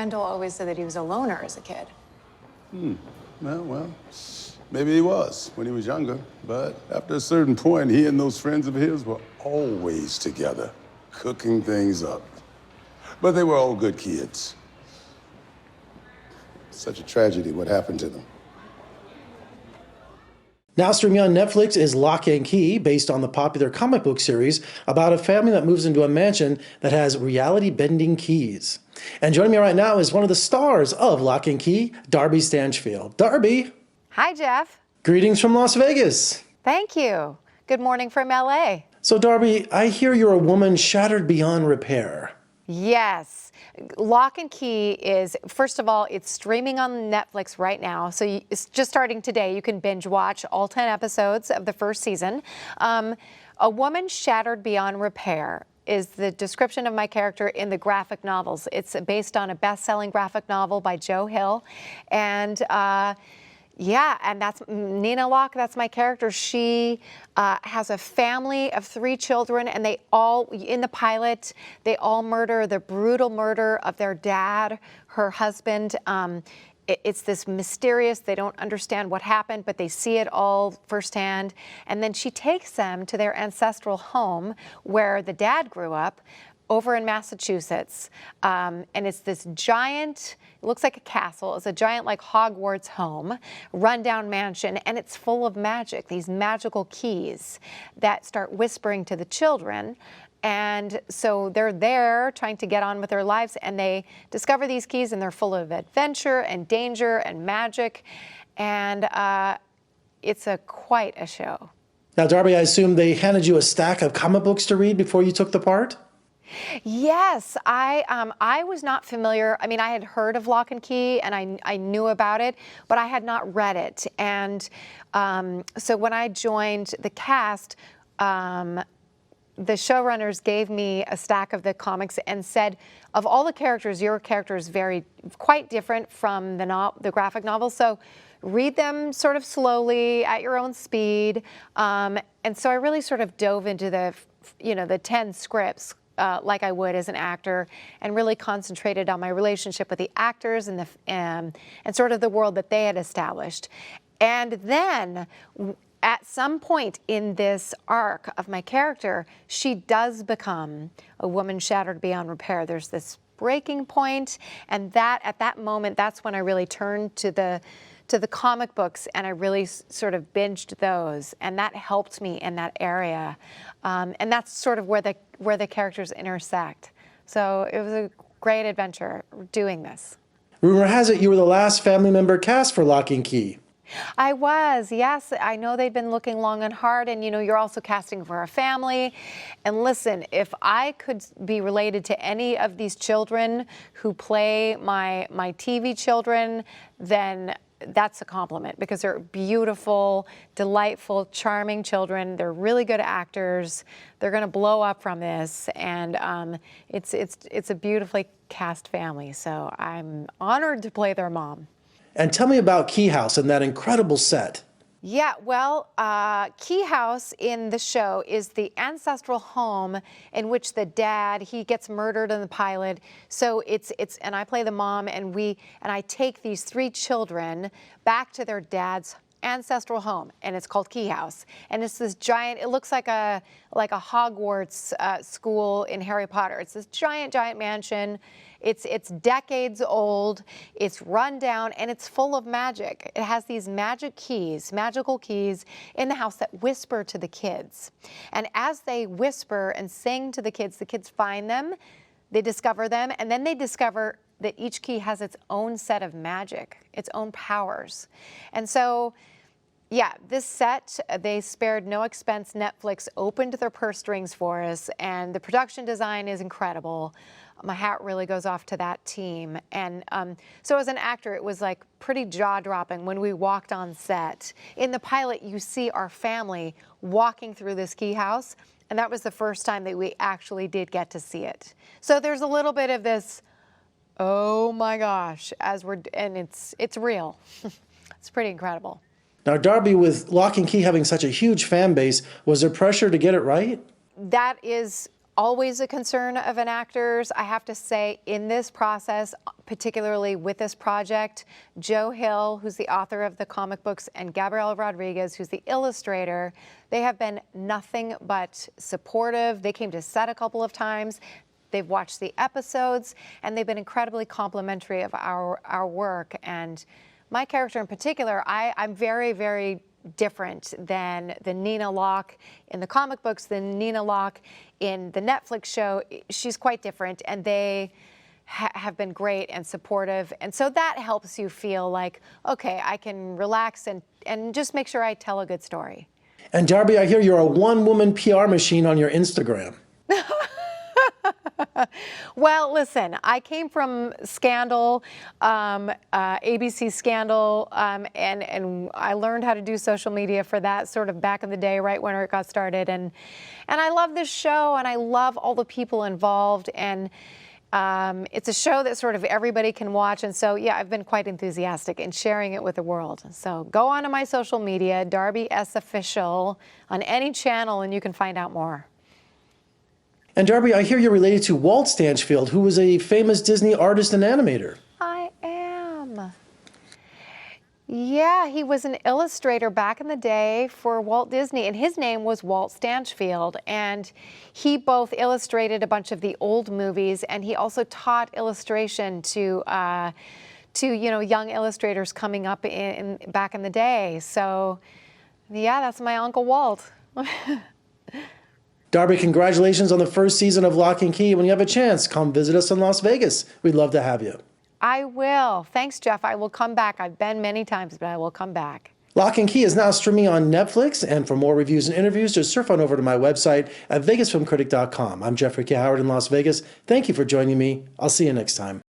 Wendell always said that he was a loner as a kid. Well, maybe he was when he was younger. But after a certain point, he and those friends of his were always together, cooking things up. But they were all good kids. Such a tragedy what happened to them. Now streaming on Netflix is Locke Key, based on the popular comic book series about a family that moves into a mansion that has reality-bending keys. And joining me right now is one of the stars of Locke Key, Darby Stanchfield. Darby! Hi, Jeff. Greetings from Las Vegas. Thank you. Good morning from LA. So Darby, I hear you're a woman shattered beyond repair. Yes. Locke & Key is, first of all, it's streaming on Netflix right now. So it's just starting today. You can binge watch all 10 episodes of the first season. A woman shattered beyond repair is the description of my character in the graphic novels. It's based on a best-selling graphic novel by Joe Hill. And yeah, and that's Nina Locke, that's my character. She has a family of 3 children, and they all, in the pilot, they all murder the brutal murder of their dad, her husband. It's this mysterious, they don't understand what happened, but they see it all firsthand. And then she takes them to their ancestral home where the dad grew up, over in Massachusetts, and it's this giant, it looks like a castle, it's a giant like Hogwarts home, rundown mansion, and it's full of magic, these magical keys that start whispering to the children. And so they're there trying to get on with their lives, and they discover these keys, and they're full of adventure and danger and magic, and it's quite a show. Now Darby, I assume they handed you a stack of comic books to read before you took the part? Yes, I was not familiar. I mean, I had heard of Locke & Key, and I knew about it, but I had not read it. And so when I joined the cast, the showrunners gave me a stack of the comics and said, of all the characters, your character is quite different from the graphic novel. So read them sort of slowly at your own speed. And so I really sort of dove into the 10 scripts. Like I would as an actor, and really concentrated on my relationship with the actors and sort of the world that they had established. And then at some point in this arc of my character, she does become a woman shattered beyond repair. There's this breaking point, and at that moment, that's when I really turned to the comic books, and I really sort of binged those, and that helped me in that area. And that's sort of where the characters intersect. So it was a great adventure doing this. Rumor has it you were the last family member cast for Locke & Key. I was, yes. I know they'd been looking long and hard, and you're also casting for a family. And listen, if I could be related to any of these children who play my TV children, then that's a compliment, because they're beautiful, delightful, charming children. They're really good actors. They're going to blow up from this, and it's a beautifully cast family. So I'm honored to play their mom. And tell me about Key House and that incredible set. Yeah, well, Key House in the show is the ancestral home in which the dad, he gets murdered in the pilot. So and I play the mom, and I take these 3 children back to their dad's ancestral home, and it's called Key House. And it's this giant, it looks like a Hogwarts school in Harry Potter. It's this giant mansion. It's decades old, it's run down, and it's full of magic. It has these magical keys in the house that whisper to the kids. And as they whisper and sing to the kids find them, they discover them, and then they discover that each key has its own set of magic, its own powers. And so, yeah, this set, they spared no expense. Netflix opened their purse strings for us, and the production design is incredible. My hat really goes off to that team. And so as an actor, it was like pretty jaw-dropping when we walked on set. In the pilot, you see our family walking through this Key House, and that was the first time that we actually did get to see it. So there's a little bit of this, oh my gosh, and it's real. It's pretty incredible. Now, Darby, with Locke & Key having such a huge fan base, was there pressure to get it right? That is always a concern of an actor's. I have to say, in this process, particularly with this project, Joe Hill, who's the author of the comic books, and Gabriela Rodriguez, who's the illustrator, they have been nothing but supportive. They came to set a couple of times. They've watched the episodes, and they've been incredibly complimentary of our work. And my character in particular, I'm very, very different than the Nina Locke in the comic books, than Nina Locke in the Netflix show. She's quite different, and they have been great and supportive. And so that helps you feel like, okay, I can relax and just make sure I tell a good story. And Darby, I hear you're a one-woman PR machine on your Instagram. Well, listen, I came from Scandal, ABC Scandal, and I learned how to do social media for that sort of back in the day, right when it got started. And I love this show, and I love all the people involved, and it's a show that sort of everybody can watch. And so, yeah, I've been quite enthusiastic in sharing it with the world. So go on to my social media, Darby S Official, on any channel, and you can find out more. And Darby, I hear you're related to Walt Stanchfield, who was a famous Disney artist and animator. I am. Yeah, he was an illustrator back in the day for Walt Disney, and his name was Walt Stanchfield. And he both illustrated a bunch of the old movies, and he also taught illustration to young illustrators coming up back in the day. So, yeah, that's my Uncle Walt. Darby, congratulations on the first season of Locke Key. When you have a chance, come visit us in Las Vegas. We'd love to have you. I will. Thanks, Jeff. I will come back. I've been many times, but I will come back. Locke Key is now streaming on Netflix, and for more reviews and interviews, just surf on over to my website at vegasfilmcritic.com. I'm Jeffrey K. Howard in Las Vegas. Thank you for joining me. I'll see you next time.